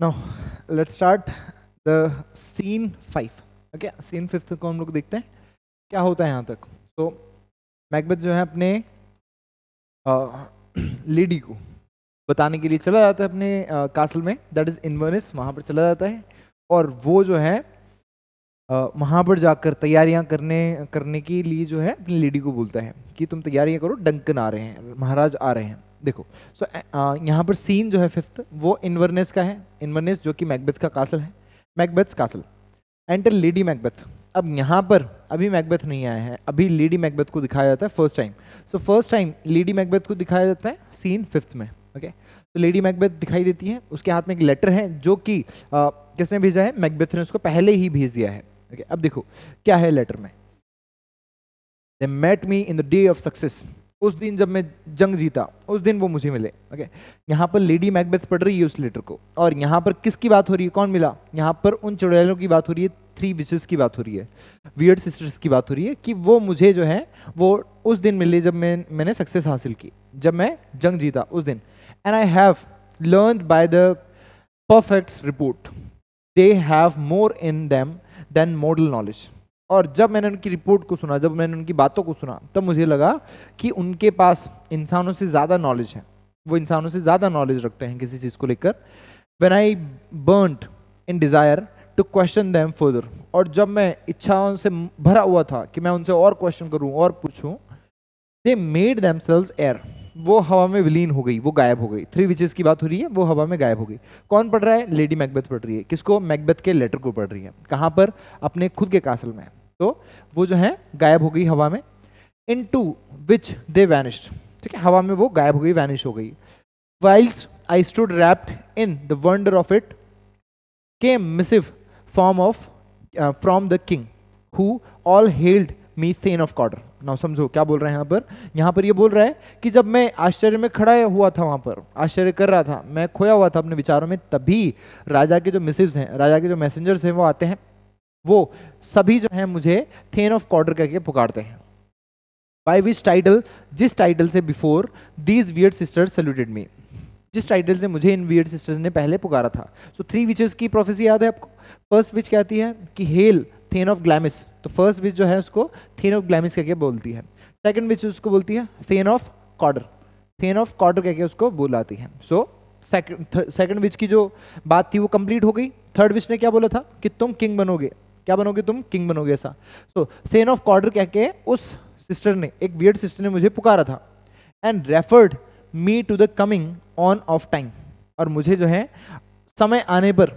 Now let's start the scene 5. Okay, scene 5 को हम लोग देखते हैं क्या होता है यहाँ तक. तो मैकबेथ जो है अपने लेडी को बताने के लिए चला जाता है अपने कासल में, दैट इज इन्वर्नेस. वहाँ पर चला जाता है और वो जो है वहाँ पर जाकर तैयारियां करने के लिए जो है अपनी लेडी को बोलता है कि तुम तैयारियां करो, डंकन आ रहे हैं, महाराज आ रहे हैं. देखो, सो यहाँ पर सीन जो है 5th वो इन्वर्नेस का है. इन्वर्नेस जो कि मैकबेथ का कासल है, मैकबेथ्स कासल. Enter lady Macbeth. अब यहाँ पर अभी मैकबेथ नहीं आया है, अभी लेडी मैकबेथ को दिखाया जाता है first time. So first time lady Macbeth को दिखाया जाता है सीन 5th में. ओके, तो लेडी मैकबेथ दिखाई देती है, उसके हाथ में एक लेटर है जो कि किसने भेजा है, मैकबेथ ने उसको पहले ही भेज दिया है. ओके, अब देखो क्या है लेटर में. They met me in the day of success. उस दिन जब मैं जंग जीता, उस दिन वो मुझे मिले. ओके, यहाँ पर लेडी मैकबेथ पढ़ रही है उस लेटर को, और यहाँ पर किसकी बात हो रही है, कौन मिला, यहाँ पर उन चुड़ैलों की बात हो रही है, 3 विचेस की बात हो रही है, वियर्ड सिस्टर्स की बात हो रही है कि वो मुझे जो है वो उस दिन मिले जब मैंने सक्सेस हासिल की, जब मैं जंग जीता उस दिन. And I have learn by the perfect report they have more in them than mortal knowledge. और जब मैंने उनकी रिपोर्ट को सुना, जब मैंने उनकी बातों को सुना, तब मुझे लगा कि उनके पास इंसानों से ज़्यादा नॉलेज है, वो इंसानों से ज़्यादा नॉलेज रखते हैं किसी चीज़ को लेकर. When I burned in desire to question them further. और जब मैं इच्छाओं से भरा हुआ था कि मैं उनसे और क्वेश्चन करूं और पूछूं, दे मेड देमसेल्व्स एयर. वो हवा में विलीन हो गई, वो गायब हो गई. 3 विचेस की बात हो रही है, वो हवा में गायब हो गई. कौन पढ़ रहा है, लेडी मैकबेथ पढ़ रही है. किसको, मैकबेथ के लेटर को पढ़ रही है. कहाँ पर, अपने खुद के कासल में. तो वो जो है गायब हो गई हवा में. इन टू विच दे वैनिश्ड. ठीक है, हवा में वो गायब हो गई, वैनिश हो गई. Whiles I stood rapt in the wonder of it came missive form of from the king who all hailed me thane of Cawdor. Now समझो क्या बोल रहे हैं यहाँ पर ये बोल रहा है कि जब मैं आश्चर्य में खड़ा हुआ था, वहां पर आश्चर्य कर रहा था, मैं खोया हुआ था अपने विचारों में, तभी राजा के जो मिसिव्स हैं, राजा के जो मैसेंजर्स हैं वो आते हैं. वो सभी जो है मुझे थेन ऑफ कॉर्डर करके पुकारते हैं. बाय विच टाइटल, जिस टाइटल से before these weird sisters saluted me, जिस टाइटल से मुझे इन वियर्ड सिस्टर्स ने पहले पुकारा था. सो 3 विचेस की प्रोफेसी याद है आपको. फर्स्ट विच कहती है कि हेल थेन ऑफ ग्लैमिस. तो फर्स्ट विच जो है उसको थेन ऑफ ग्लैमिस कहके बोलती है. सेकंड विच उसको बोलती है थेन ऑफ कॉर्डर. थेन ऑफ कॉर्डर कहके उसको बुलाती है. सो सेकंड विच की जो बात थी वो कंप्लीट हो गई. थर्ड विच ने क्या बोला था कि तुम किंग बनोगे, क्या बनोगे, तुम किंग बनोगे, ऐसा. सो थेन ऑफ कॉर्डर कह के उस सिस्टर ने, एक वियर्ड सिस्टर ने मुझे पुकारा था. And referred me to the coming on of time. और मुझे जो है समय आने पर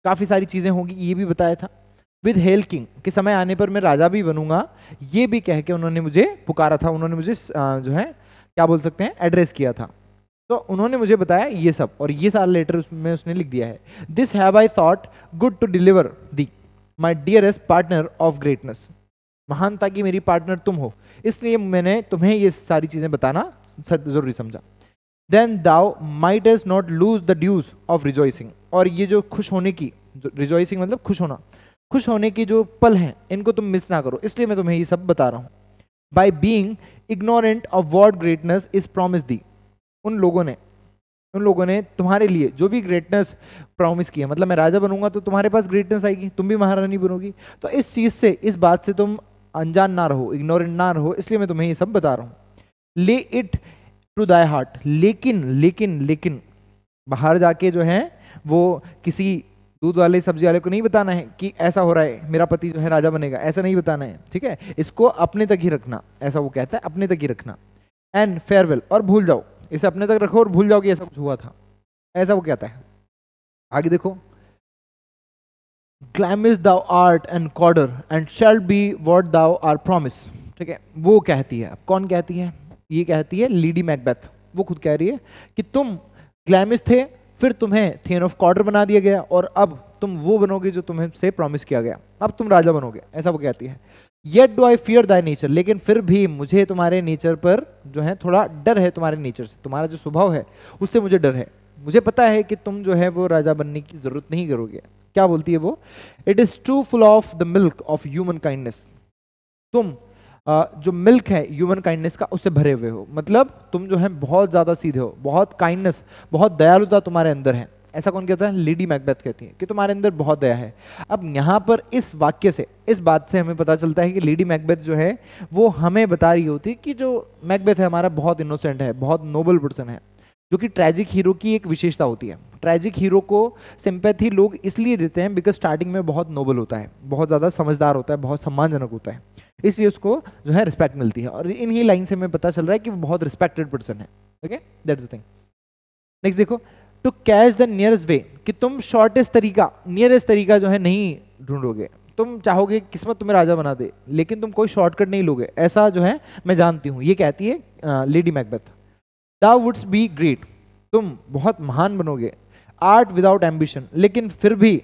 काफी सारी चीजें होंगी ये भी बताया था. विद हेल किंग, कि समय आने पर मैं राजा भी बनूंगा, ये भी कह के उन्होंने मुझे पुकारा था. उन्होंने मुझे जो है क्या बोल सकते हैं, एड्रेस किया था. तो उन्होंने मुझे बताया ये सब, और ये सारा लेटर उसमें उसने लिख दिया है. This have I thought good to deliver thee my dearest partner of greatness. महानता की मेरी पार्टनर तुम हो, इसलिए मैंने तुम्हें ये सारी चीजें बताना जरूरी समझा. Then thou might as not lose the dues of rejoicing. और ये जो खुश होने की, रिजॉइसिंग मतलब खुश होना, खुश होने की जो पल हैं, इनको तुम मिस ना करो, इसलिए मैं तुम्हें ये सब बता रहा हूं. By being ignorant of what greatness is promise thee. उन लोगों ने तुम्हारे लिए जो भी ग्रेटनेस प्रॉमिस किया, मतलब मैं राजा बनूंगा तो तुम्हारे पास ग्रेटनेस आएगी, तुम भी महारानी बनोगी. तो इस चीज से, इस बात से तुम अनजान ना रहो, इग्नोरेंट ना रहो, इसलिए मैं तुम्हें ये सब बता रहा हूं. ले इट टू दाई हार्ट. लेकिन लेकिन लेकिन बाहर जाके जो है वो किसी दूध वाले सब्जी वाले को नहीं बताना है कि ऐसा हो रहा है, मेरा पति जो है राजा बनेगा, ऐसा नहीं बताना है. ठीक है, इसको अपने तक ही रखना, ऐसा वो कहता है, अपने तक ही रखना. एंड फेयरवेल, और भूल जाओ, इसे अपने तक रखो और भूल जाओ कि ऐसा कुछ हुआ था, ऐसा वो कहता है. आगे देखो, Glamis thou art and Cawdor and shall be what thou are promise. ठीक है, वो कहती है. कौन कहती है, ये कहती है लेडी मैकबेथ. वो खुद कह रही है कि तुम ग्लैमिस थे, फिर तुम्हें थेन ऑफ कॉर्डर बना दिया गया, और अब तुम वो बनोगे जो तुम्हें से प्रॉमिस किया गया, अब तुम राजा बनोगे, ऐसा वो कहती है. Yet do I fear Dai nature. लेकिन फिर भी मुझे तुम्हारे नेचर पर जो है थोड़ा डर है, तुम्हारे नेचर से, तुम्हारा जो स्वभाव है उससे मुझे डर है. मुझे पता है कि तुम जो है वो राजा बनने की जरूरत नहीं करोगे. क्या बोलती है वो, it is too full of the milk of human kindness. तुम जो मिल्क है ह्यूमन काइंडनेस का, उससे भरे हुए हो. मतलब तुम जो है बहुत ज्यादा सीधे हो, बहुत काइंडनेस, बहुत दयालुता तुम्हारे अंदर है. ऐसा कौन कहता है? लेडी मैकबेथ कहती है कि तुम्हारे अंदर बहुत दया है। अब यहाँ पर इस वाक्य से, इस बात से हमें पता चलता है कि लेडी मैकबेथ जो है वो हमें बता रही होती है कि जो मैकबेथ है हमारा बहुत इनोसेंट है, बहुत नोबल पर्सन है, जो कि ट्रेजिक हीरो की एक विशेषता होती है। ट्रेजिक हीरो को सिंपैथी लोग इसलिए देते हैं बिकॉज स्टार्टिंग में बहुत नोबल होता है, बहुत ज़्यादा समझदार होता है, बहुत सम्मानजनक होता है, इसलिए उसको जो है रिस्पेक्ट मिलती है। और इन्हीं लाइन से हमें पता चल रहा है कि वो बहुत रिस्पेक्टेड पर्सन है। Okay, that's the thing. Next देखो, टू कैच द नियरेस्ट वे, कि तुम शॉर्टेस्ट तरीका, नियरेस्ट तरीका जो है नहीं ढूंढोगे। तुम चाहोगे किस्मत तुम्हें राजा बना दे, लेकिन तुम कोई शॉर्टकट नहीं लोगे, ऐसा जो है मैं जानती हूँ, ये कहती है lady Macbeth. Thou wouldst be great, तुम बहुत महान बनोगे। आर्ट विदाउट एम्बिशन, लेकिन फिर भी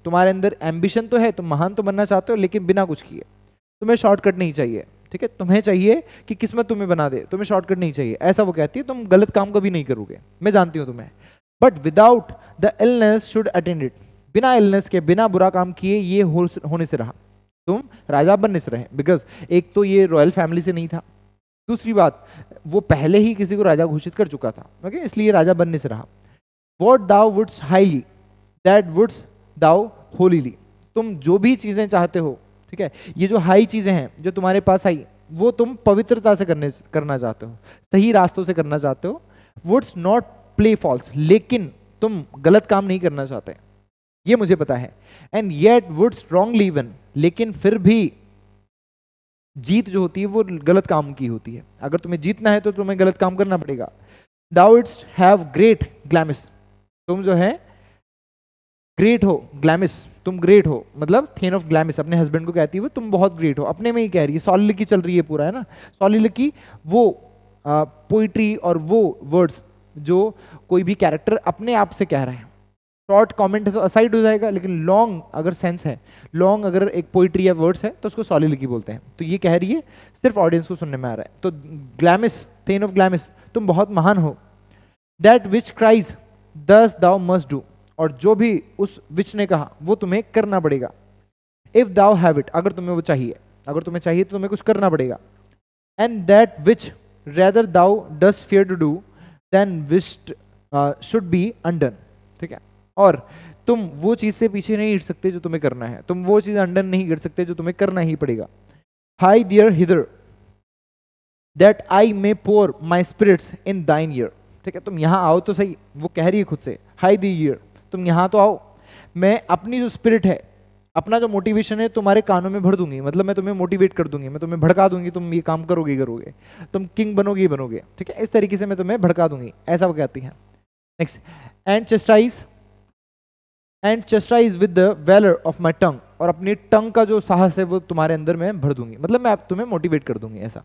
तुम्हारे अंदर एम्बिशन तो है, तुम महान तो बनना चाहते हो, लेकिन बिना कुछ किए। तुम्हें शॉर्टकट नहीं चाहिए, ठीक है, तुम्हें चाहिए कि किस्मत तुम्हें बना दे, तुम्हें शॉर्टकट नहीं चाहिए, ऐसा वो कहती है। तुम गलत काम कभी नहीं करोगे, मैं जानती हूँ तुम्हें। But without the illness should attend it, बिना इलनेस के, बिना बुरा काम किए ये होने से रहा, तुम राजा बनने से रहे। बिकॉज एक तो ये रॉयल फैमिली से नहीं था, दूसरी बात वो पहले ही किसी को राजा घोषित कर चुका था, ओके, इसलिए राजा बनने से रहा। What thou wouldst highly, that wouldst thou holily, तुम जो भी चीजें चाहते हो, ठीक है, ये जो हाई चीजें हैं जो तुम्हारे पास आई, वो तुम पवित्रता से करना चाहते हो, सही रास्तों से करना चाहते हो। वुड्स नॉट प्ले फॉल्स, लेकिन तुम गलत काम नहीं करना चाहते, ये मुझे पता है। And yet wouldst wrongly win, लेकिन फिर भी जीत जो होती है वो गलत काम की होती है। अगर तुम्हें जीतना है तो तुम्हें गलत काम करना पड़ेगा। दाउ इट्स हैव ग्रेट ग्लैमिस, तुम जो है ग्रेट हो, ग्लैमिस, तुम ग्रेट हो, मतलब थेन ऑफ ग्लैमिस अपने हस्बैंड को कहती है वो, तुम बहुत ग्रेट हो, अपने में ही कह रही है। सॉलिलिकी चल रही है पूरा, है ना, सॉलिलिकी, वो पोइट्री और वो वर्ड्स जो कोई भी कैरेक्टर अपने आप से कह रहे हैं। शॉर्ट कमेंट है तो असाइड हो जाएगा, लेकिन लॉन्ग अगर सेंस है, लॉन्ग अगर एक पोइट्री या वर्ड्स है तो उसको सॉलिलिकी बोलते हैं। तो ये कह रही है, सिर्फ ऑडियंस को सुनने में आ रहा है। तो ग्लैमिस, थेन ऑफ ग्लैमिस, तुम बहुत महान हो। दैट विच क्राइज दस दाउ मस्ट डू, और जो भी उस विच ने कहा वो तुम्हें करना पड़ेगा। इफ दाउ हैव इट, अगर तुम्हें वो चाहिए, अगर तुम्हें चाहिए तो तुम्हें कुछ करना पड़ेगा। And that which rather thou dost fear to do than wishest should be undone, ठीक है, और तुम वो चीज से पीछे नहीं हट सकते जो तुम्हें करना है, तुम वो चीज अंडन नहीं कर सकते जो तुम्हें करना ही पड़ेगा। Hie dear hither that I may pour my spirits in thine ear, ठीक है, तुम यहां आओ तो सही, वो कह रही है खुद से, हाई दी ईयर, तुम यहां तो आओ, मैं अपनी जो स्पिरिट है, अपना जो मोटिवेशन है तुम्हारे कानों में भर दूंगी, मतलब मैं तुम्हें मोटिवेट कर दूंगी, मैं तुम्हें भड़का दूंगी, तुम ये काम करोगे करोगे, तुम किंग बनोगे बनोगे, ठीक है, इस तरीके से मैं तुम्हें भड़का दूंगी, ऐसा वो कहती है। Next, and chastise with the valour of my tongue, और अपनी टंग का जो साहस है वो तुम्हारे अंदर मैं भर दूंगी, मतलब मैं तुम्हें मोटिवेट कर दूंगी, ऐसा।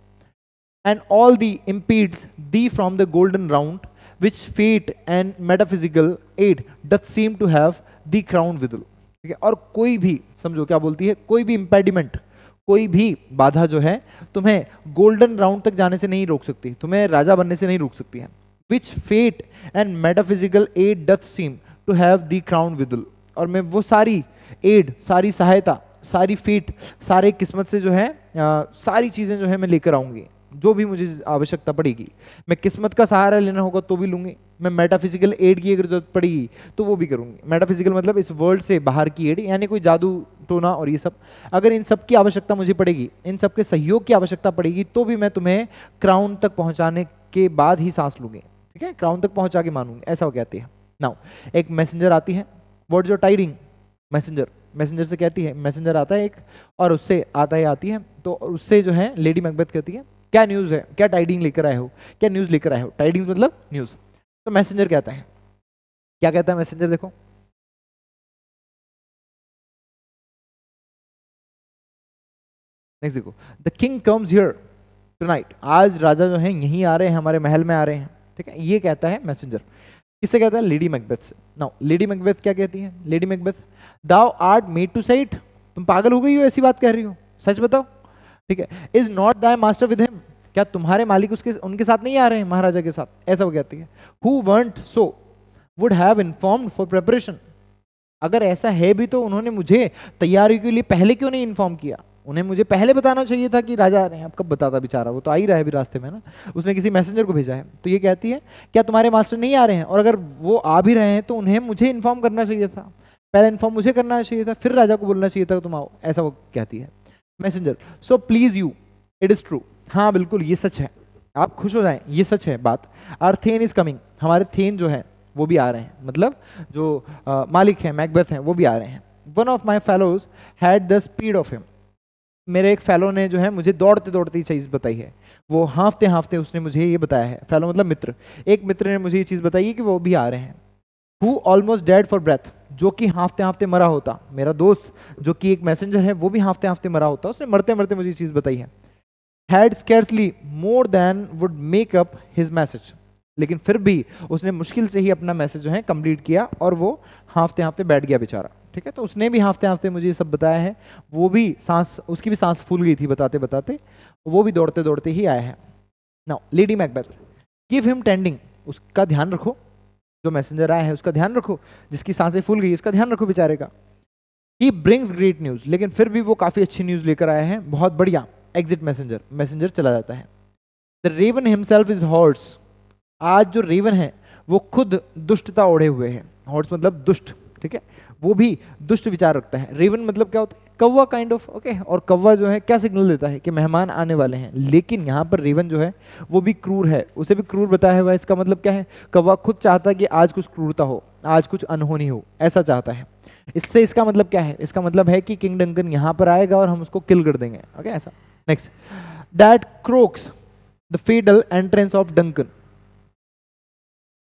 And all the impedes thee from the golden round which fate and metaphysical aid doth seem to have the crown withal, ठीक है, और कोई भी, समझो क्या बोलती है, कोई भी impediment, कोई भी बाधा जो है तुम्हें गोल्डन राउंड तक जाने से नहीं रोक सकती, तुम्हें राजा बनने से नहीं रोक सकती है। which fate and metaphysical aid doth seem to have the crown withal, और मैं वो सारी एड, सारी सहायता, सारी फेट, सारे किस्मत से जो है सारी चीजें जो है मैं लेकर आऊंगी, जो भी मुझे आवश्यकता पड़ेगी। मैं किस्मत का सहारा लेना होगा तो भी लूंगी, मैं मेटाफिजिकल एड की अगर जरूरत पड़ेगी तो वो भी करूंगी। मेटाफिजिकल मतलब इस वर्ल्ड से बाहर की एड, यानी कोई जादू टोना और ये सब, अगर इन सब की आवश्यकता मुझे पड़ेगी, इन सब के सहयोग की आवश्यकता पड़ेगी, तो भी मैं तुम्हें क्राउन तक पहुंचाने के बाद ही सांस लूंगी, ठीक है, क्राउन तक पहुंचा के मानूंगी, ऐसा वो कहती है। नाउ एक मैसेंजर आती है, व्हाट योर टाइडिंग, मैसेंजर से कहती है, मैसेंजर आता है एक, और उससे आता है आती है, तो उससे जो है लेडी मैकबेथ कहती है, क्या न्यूज है, क्या टाइडिंग लेकर आए हो, क्या न्यूज लेकर आए हो, टाइडिंग्स मतलब न्यूज। तो मैसेंजर कहता है, क्या कहता है मैसेंजर, देखो, नेक्स्ट देखो, the king comes here tonight, आज राजा जो है यहीं आ रहे हैं, हमारे महल में आ रहे हैं, ठीक है, ये कहता है मैसेंजर। किससे कहता है, लेडी मैकबेथ से। नाउ लेडी मैकबेथ क्या कहती है, lady Macbeth, thou art mad to say it, तुम पागल हो गई हो, ऐसी बात कह रही हो, सच बताओ, ठीक है, is not thy master with him, क्या तुम्हारे मालिक उसके उनके साथ नहीं आ रहे हैं, महाराजा के साथ, ऐसा वो कहती है। Who want so would have informed for preparation, अगर ऐसा है भी तो उन्होंने मुझे तैयारी के लिए पहले क्यों नहीं इन्फॉर्म किया, उन्हें मुझे पहले बताना चाहिए था कि राजा आ रहे हैं। अब कब बताता बेचारा, वो तो आ ही रहा है अभी रास्ते में ना, उसने किसी मैसेंजर को भेजा है। तो ये कहती है क्या तुम्हारे मास्टर नहीं आ रहे हैं, और अगर वो आ भी रहे हैं तो उन्हें मुझे इन्फॉर्म करना चाहिए था, पहले इन्फॉर्म मुझे करना चाहिए था, फिर राजा को बोलना चाहिए था तुम आओ, ऐसा वो कहती है। Messenger, so please you, it is true, हाँ बिल्कुल ये सच है, आप खुश हो जाएं, ये सच है बात। आवर थेन इज कमिंग, हमारे थेन जो है वो भी आ रहे हैं, मतलब जो मालिक हैं मैकबेथ हैं वो भी आ रहे हैं। One of my fellows had the speed of him, मेरे एक फेलो ने जो है मुझे दौड़ते दौड़ते ये चीज़ बताई है, वो हाँफते हाँफते उसने मुझे ये बताया है। फेलो मतलब मित्र, एक मित्र ने मुझे ये चीज़ बताई है कि वो भी आ रहे हैं। Who almost dead for breath, जो कि हाँफते हाँफते मरा होता, मेरा दोस्त जो कि एक मैसेंजर है वो भी हाँफते हाँफते मरा होता, उसने मरते मरते मुझे ये चीज़ बताई है। Had scarcely more than would make up his message, लेकिन फिर भी उसने मुश्किल से ही अपना मैसेज जो है कंप्लीट किया, और वो हाँफते हाँफते बैठ गया बेचारा। ठीक है, तो उसने भी हाँफते हाँफते मुझे ये सब बताया है, वो भी सांस, उसकी भी सांस फूल गई थी बताते बताते, वो भी दौड़ते दौड़ते ही आया है। Now lady Macbeth, give him tending, उसका ध्यान रखो, जो मैसेंजर आया है उसका ध्यान रखो, जिसकी सांसें फूल गई उसका ध्यान रखो बेचारे का। ही ब्रिंग्स ग्रेट न्यूज, लेकिन फिर भी वो काफी अच्छी न्यूज लेकर आया है, बहुत बढ़िया। एग्जिट मैसेंजर, मैसेंजर चला जाता है। The raven himself is hoarse, आज जो रेवन है वो खुद दुष्टता ओढ़े हुए है, हॉर्स मतलब दुष्ट, ठीक है, वो भी दुष्ट विचार रखता है। रेवन मतलब क्या होता है, कौवा काइंड ऑफ, ओके, और कौवा जो है क्या सिग्नल देता है कि मेहमान आने वाले हैं, लेकिन यहाँ पर रेवन जो है वो भी क्रूर है, उसे भी क्रूर बताया हुआ है। इसका मतलब क्या है, कौवा खुद चाहता है कि आज कुछ क्रूरता हो, आज कुछ अनहोनी हो, ऐसा चाहता है। इससे इसका मतलब क्या है, इसका मतलब है कि किंग डंकन यहाँ पर आएगा और हम उसको किल कर देंगे, ओके ऐसा। Next, that croaks the fatal entrance of Duncan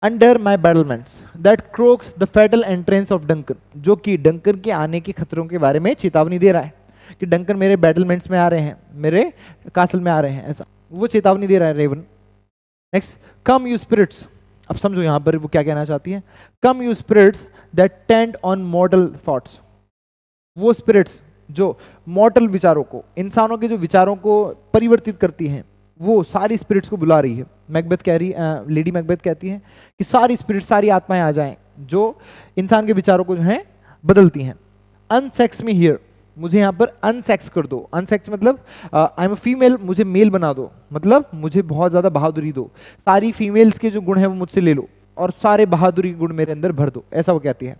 under my battlements, that croaks the fatal entrance of Duncan, जो कि डंकन के आने के खतरों के बारे में चेतावनी दे रहा है कि डंकन मेरे बैटलमेंट्स में आ रहे हैं, मेरे कासल में आ रहे हैं, ऐसा वो चेतावनी दे रहा है raven. Next, come you spirits, अब समझो यहां पर वो क्या कहना चाहती है। Come you spirits that tend on mortal thoughts, वो स्पिरिट्स जो मॉडल विचारों को, इंसानों के जो विचारों को परिवर्तित करती हैं, वो सारी स्पिरिट्स को बुला रही है। मैकबेथ कह रही, लेडी मैकबेथ कहती है कि सारी स्पिरिट, सारी आत्माएं आ जाएं जो इंसान के विचारों को जो है बदलती हैं। अनसेक्स मी हियर, मुझे यहाँ पर अनसेक्स कर दो, अनसेक्स मतलब आई एम अ फीमेल, मुझे मेल बना दो, मतलब मुझे बहुत ज्यादा बहादुरी दो, सारी फीमेल्स के जो गुण है वो मुझसे ले लो और सारे बहादुरी के गुण मेरे अंदर भर दो, ऐसा वो कहती है।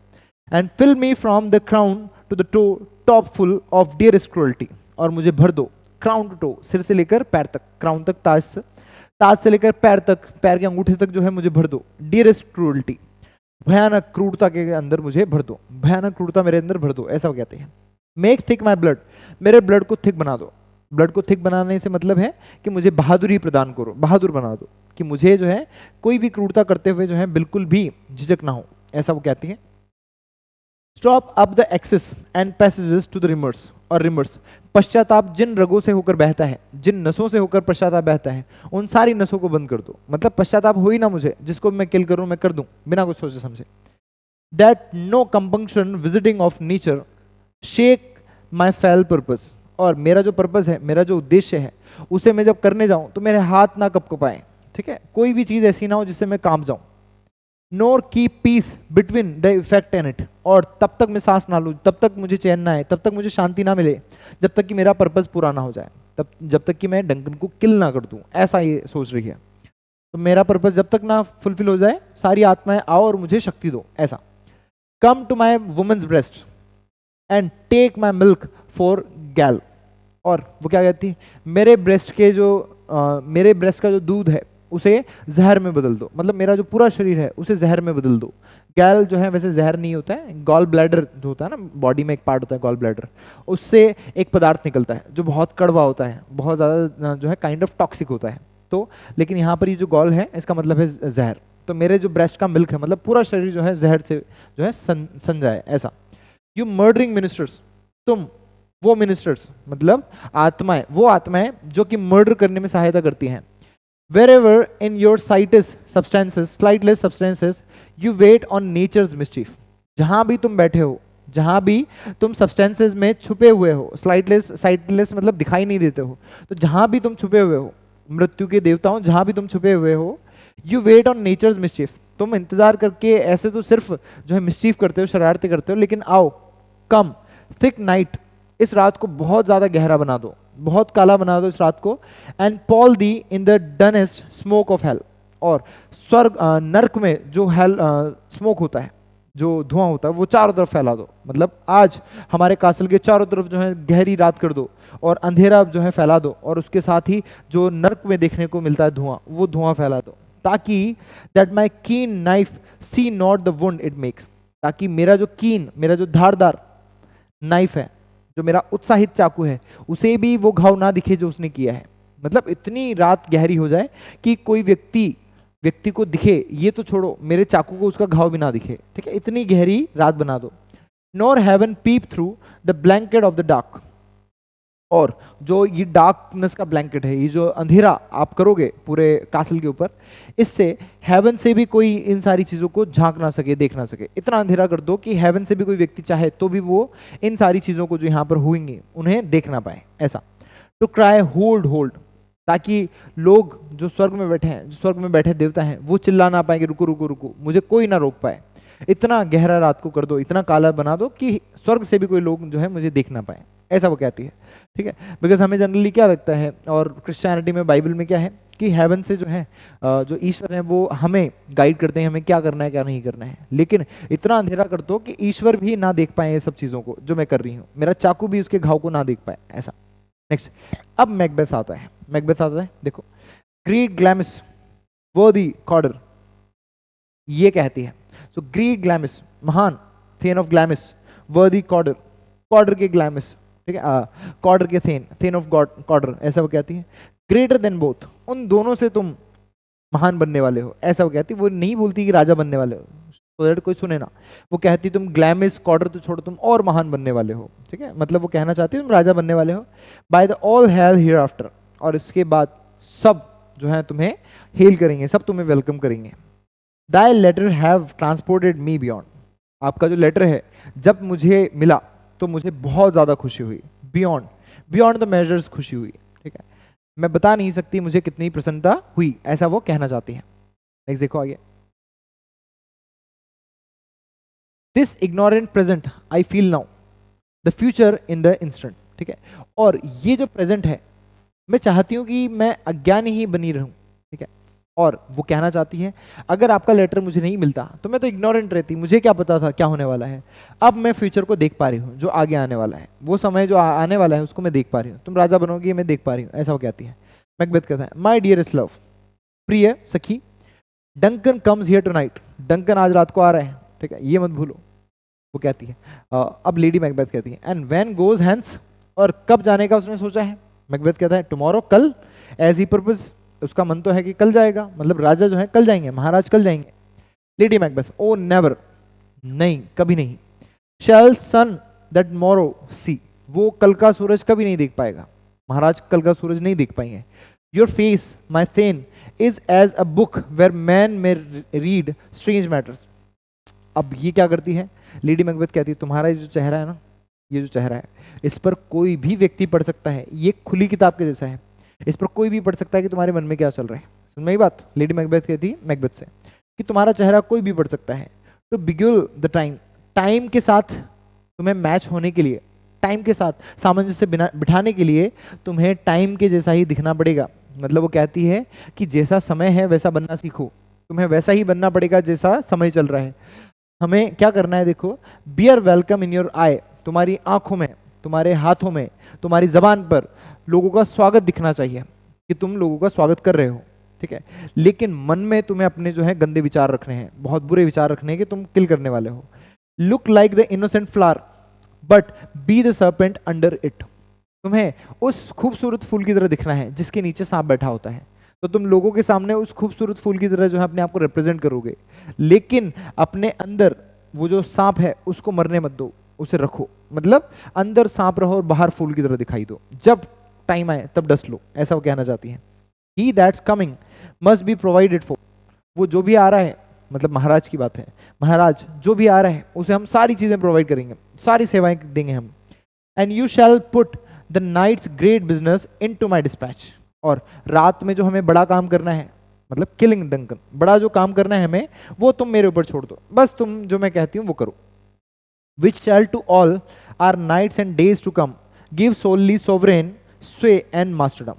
And fill me from the crown to the toe top full of direst cruelty, और मुझे भर दो क्राउन टू टो, सिर से लेकर पैर तक, क्राउन तक ताज से, ताज से लेकर पैर तक, पैर के अंगूठे तक जो है मुझे भर दो डियरेस्ट क्रूरल्टी, भयानक क्रूरता के अंदर मुझे भर दो, भयानक क्रूरता मेरे अंदर भर दो, ऐसा वो कहते हैं। मेक थिक माई ब्लड, मेरे ब्लड को थिक बना दो, ब्लड को थिक बनाने से मतलब है कि मुझे बहादुरी प्रदान करो, बहादुर बना दो, कि मुझे जो है कोई भी क्रूरता करते हुए जो है बिल्कुल भी झिझक ना हो, ऐसा वो कहती है। Stop up the access and passages to the remorse, और रिमर्स पश्चाताप जिन रगों से होकर बहता है, जिन नसों से होकर पश्चाताप बहता है, उन सारी नसों को बंद कर दो, मतलब पश्चाताप हो ही ना मुझे, जिसको मैं किल करूं मैं कर दूं बिना कुछ सोचे समझे। That no compunction visiting of nature shake my fell purpose, और मेरा जो पर्पस है, मेरा जो उद्देश्य है, उसे मैं जब करने जाऊं तो मेरे हाथ ना कपकपाएं, ठीक है, कोई भी चीज ऐसी ना हो जिससे मैं कांप जाऊं। Nor keep peace between the effect and it, और तब तक मैं सांस ना लूं, तब तक मुझे चैन ना आए, तब तक मुझे शांति ना मिले, जब तक कि मेरा पर्पस पूरा ना हो जाए, तब जब तक कि मैं डंकन को किल ना कर दूं, ऐसा ये सोच रही है। तो मेरा पर्पस जब तक ना फुलफिल हो जाए, सारी आत्माएं आओ और मुझे शक्ति दो, ऐसा। Come to my woman's breast and take my milk for gall, और वो क्या कहती है, मेरे ब्रेस्ट के जो मेरे ब्रेस्ट का जो दूध है उसे जहर में बदल दो, मतलब मेरा जो पूरा शरीर है उसे जहर में बदल दो। गैल जो है वैसे जहर नहीं होता है, गॉल ब्लैडर जो होता है ना, बॉडी में एक पार्ट होता है गॉल ब्लैडर, उससे एक पदार्थ निकलता है जो बहुत कड़वा होता है, बहुत ज़्यादा जो है काइंड ऑफ टॉक्सिक होता है। तो लेकिन यहाँ पर ये जो गॉल है इसका मतलब है जहर, तो मेरे जो ब्रेस्ट का मिल्क है, मतलब पूरा शरीर जो है जहर से जो है सन जाए, ऐसा। यू मर्डरिंग मिनिस्टर्स, तुम वो मिनिस्टर्स मतलब आत्माएं, वो आत्माएं जो कि मर्डर करने में सहायता करती हैं। Wherever in your sightless substances you wait on nature's mischief, जहां भी तुम बैठे हो, जहां भी तुम substances में छुपे हुए हो, sightless मतलब दिखाई नहीं देते हो, तो जहां भी तुम छुपे हुए हो, मृत्यु के देवताओं जहां भी तुम छुपे हुए हो, you wait on nature's mischief, तुम इंतजार करके, ऐसे तो सिर्फ जो है मिस्चीफ करते हो, शरारतें करते हो, लेकिन आओ, कम थिक नाइट, इस रात को बहुत ज्यादा गहरा बना दो, बहुत काला बना दो इस रात को। And pall thee in the dunnest smoke of hell, और स्वर्ग नरक में जो हेल स्मोक होता है, जो धुआं होता है, वो चारों तरफ फैला दो। मतलब आज हमारे कासल के चारों तरफ जो है गहरी रात कर दो और अंधेरा जो है फैला दो, और उसके साथ ही जो नरक में देखने को मिलता है धुआं, वो धुआं फैला दो, ताकि that my keen knife see not the wound it makes, ताकि मेरा जो कीन, मेरा जो धारदार नाइफ है, जो मेरा उत्साहित चाकू है, उसे भी वो घाव ना दिखे जो उसने किया है। मतलब इतनी रात गहरी हो जाए कि कोई व्यक्ति को दिखे, ये तो छोड़ो, मेरे चाकू को उसका घाव भी ना दिखे। ठीक है, इतनी गहरी रात बना दो। Nor heaven peep through the blanket of the dark, और जो ये डार्कनेस का ब्लैंकेट है, ये जो अंधेरा आप करोगे पूरे कासल के ऊपर, इससे हेवन से भी कोई इन सारी चीजों को झांक ना सके, देख ना सके। इतना अंधेरा कर दो कि हेवन से भी कोई व्यक्ति चाहे तो भी वो इन सारी चीजों को जो यहाँ पर हुएंगी उन्हें देख ना पाए। ऐसा टू क्राई होल्ड होल्ड, ताकि लोग जो स्वर्ग में बैठे हैं, जो स्वर्ग में बैठे देवता हैं, वो चिल्ला ना पाए कि रुको रुको रुको, मुझे कोई ना रोक पाए। इतना गहरा रात को कर दो, इतना काला बना दो कि स्वर्ग से भी कोई लोग जो है मुझे देख ना पाए। ऐसा वो कहती है। ठीक है, बिकॉज हमें जनरली क्या लगता है, और क्रिश्चियनिटी में, बाइबल में क्या है कि हेवन से जो है जो ईश्वर है वो हमें गाइड करते हैं, हमें क्या करना है क्या नहीं करना है। लेकिन इतना अंधेरा कर दो कि ईश्वर भी ना देख पाए ये सब चीज़ों को जो मैं कर रही हूँ, मेरा चाकू भी उसके घाव को ना देख पाए। ऐसा। नेक्स्ट, अब मैकबेथ आता है। मैकबेथ आता है, देखो, ग्रीड ग्लैमिस वर्दी कॉर्डर, ये कहती है। सो ग्रीड ग्लैमिस, महान, थेन ऑफ ग्लैमिस, वर्दी कॉर्डर, कॉर्डर के ग्लैमिस, ठीक है, कॉर्डर के थेन, थेन ऑफ गॉड कॉर्डर, ऐसा वो कहती है। ग्रेटर देन बोथ, उन दोनों से तुम महान बनने वाले हो, ऐसा वो कहती है। वो नहीं बोलती कि राजा बनने वाले हो, तो दैट कोई सुने ना। वो कहती तुम ग्लैमिस कॉर्डर तो छोड़ो, तुम और महान बनने वाले हो। ठीक है, मतलब वो कहना चाहती है तुम राजा बनने वाले हो। By the all hello here after, और इसके बाद सब जो है तुम्हें हेल करेंगे, सब तुम्हें वेलकम करेंगे। Thy letter have transported me beyond, आपका जो लेटर है जब मुझे मिला तो मुझे बहुत ज़्यादा खुशी हुई। बियॉन्ड, बियॉन्ड द मेजर्स खुशी हुई। ठीक है, मैं बता नहीं सकती मुझे कितनी प्रसन्नता हुई, ऐसा वो कहना चाहती है। नेक्स्ट देखो आगे, this ignorant present I feel now, the future in the instant. ठीक है, और ये जो प्रेजेंट है, मैं चाहती हूँ कि मैं अज्ञानी ही बनी रहूं। ठीक है, और वो कहना चाहती है अगर आपका लेटर मुझे नहीं मिलता तो मैं तो इग्नोरेंट रहती, मुझे क्या पता था क्या होने वाला है। अब मैं फ्यूचर को देख पा रही हूँ, जो आगे आने वाला है, वो समय जो आने वाला है उसको मैं देख पा रही हूँ। तुम राजा बनोगी मैं देख पा रही हूँ, ऐसा वो कहती है। मैकबेथ कहता है, माई डियरेस्ट लव, प्रिय सखी, Duncan comes here tonight, Duncan आज रात को आ रहे हैं। ठीक है, ये मत भूलो, वो कहती है। अब लेडी मैकबेथ कहती है, एंड व्हेन गोज हैंस, और कब जाने का उसने सोचा है। मैकबेथ कहता है, टुमारो, कल, एज ही पर्पज, उसका मन तो है कि कल जाएगा, मतलब राजा जो है कल जाएंगे, महाराज कल जाएंगे। लेडी मैकबेथ, ओ नेवर, नहीं, कभी नहीं। शैल सन दैट मोरो सी, वो कल का सूरज कभी नहीं देख पाएगा, महाराज कल का सूरज नहीं देख पाएंगे। Your face my thane is as a book where man may read strange matters. अब ये क्या करती है, लेडी मैकबेथ कहती है, तुम्हारा जो चेहरा है ना, ये जो चेहरा है, इस पर कोई भी व्यक्ति पढ़ सकता है, ये खुली किताब के जैसा है, इस पर कोई भी पढ़ सकता है कि तुम्हारे मन में क्या चल रहा है। सुन मेरी बात, लेडी मैकबेथ कहती है मैकबेथ से कि तुम्हारा चेहरा कोई भी पढ़ सकता है। टू बिग्यूल द टाइम, टाइम के साथ तुम्हें मैच होने के लिए, टाइम के साथ सामंजस्य बिठाने के लिए तुम्हें टाइम के जैसा ही दिखना पड़ेगा। मतलब वो कहती है कि जैसा समय है वैसा बनना सीखो, तुम्हें वैसा ही बनना पड़ेगा जैसा समय चल रहा है। हमें क्या करना है, देखो, बियर वेलकम इन योर आई, तुम्हारी आंखों में, तुम्हारे हाथों में, तुम्हारी जबान पर लोगों का स्वागत दिखना चाहिए कि तुम लोगों का स्वागत कर रहे हो। ठीक है, लेकिन मन में तुम्हें अपने जो है गंदे विचार रखने हैं, बहुत बुरे विचार रखने हैं कि तुम किल करने वाले हो। Look like the innocent flower but be the serpent under it, तुम्हें उस खूबसूरत फूल की तरह दिखना है जिसके नीचे सांप बैठा होता है। तो तुम लोगों के सामने उस खूबसूरत फूल की तरह जो है अपने आप को रिप्रेजेंट करोगे, लेकिन अपने अंदर वो जो सांप है उसको मरने मत दो, उसे रखो। मतलब अंदर सांप रहो और बाहर फूल की तरह दिखाई दो, जब टाइम आए तब डस लो, ऐसा वो कहना चाहती है। He that's coming must be provided for, वो जो भी आ रहा है, मतलब महाराज की बात है, महाराज जो भी आ रहा है उसे हम सारी चीजें प्रोवाइड करेंगे, सारी सेवाएं देंगे हम। And you shall put the night's great business into my dispatch, और रात में जो हमें बड़ा काम करना है, मतलब किलिंग डंकन, बड़ा जो काम करना है हमें, वो तुम मेरे ऊपर छोड़ दो, बस तुम जो मैं कहती हूँ वो करो। Which shall to all our nights and days to come give solely sovereign sway and masterdom.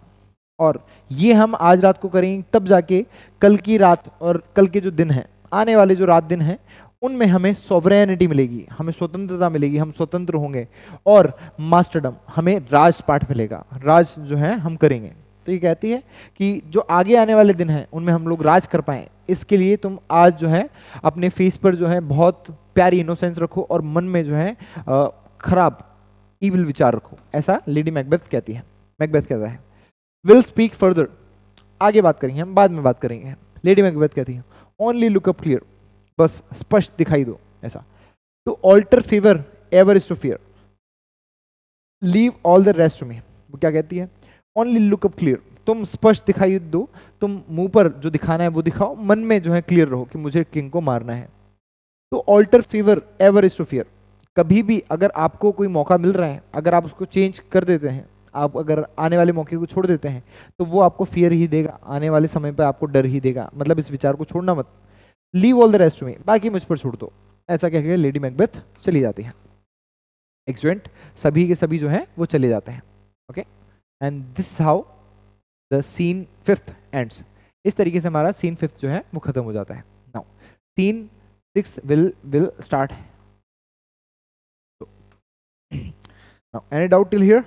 और ये हम आज रात को करेंगे, तब जाके कल की रात और कल के जो दिन हैं, आने वाले जो रात दिन हैं, उनमें हमें सोवरेनिटी मिलेगी, हमें स्वतंत्रता मिलेगी, हम स्वतंत्र होंगे। और मास्टरडम, हमें राज पाठ मिलेगा, राज जो है हम करेंगे। तो ये कहती है कि जो आगे आने वाले दिन हैं उनमें हम लोग राज कर पाएं, इसके लिए तुम आज जो है अपने फेस पर जो है बहुत प्यारी इनोसेंस रखो और मन में जो है खराब इविल विचार रखो, ऐसा लेडी मैकबेथ कहती है। मैकबेथ कहता है विल स्पीक फर्दर, आगे बात करेंगे हम, बाद में बात करेंगे। लेडी मैकबेथ कहती है ओनली लुक अप क्लियर, बस स्पष्ट दिखाई दो ऐसा। To alter favour ever is to fear, leave all the rest to me. वो क्या कहती है, ओनली लुक अप क्लियर, तुम स्पष्ट दिखाई दो, तुम मुंह पर जो दिखाना है वो दिखाओ, मन में जो है क्लियर रहो कि मुझे किंग को मारना है। तो alter favour ever is to fear, कभी भी अगर आपको कोई मौका मिल रहा है, अगर आप उसको चेंज कर देते हैं, आप अगर आने वाले मौके को छोड़ देते हैं, तो वो आपको फियर ही देगा, आने वाले समय पर आपको डर ही देगा। मतलब इस विचार को छोड़ना मत। Leave all the rest to me, बाकी मुझ पर छोड़ दो, ऐसा कह के लेडी मैकबेथ चली जाती है। एक्सपेंट सभी के सभी जो है वो चले जाते हैं। Okay, and this how the scene fifth ends. इस तरीके से हमारा सीन फिफ्थ जो है वो खत्म हो जाता है। Now scene sixth will start. Now any doubt till here?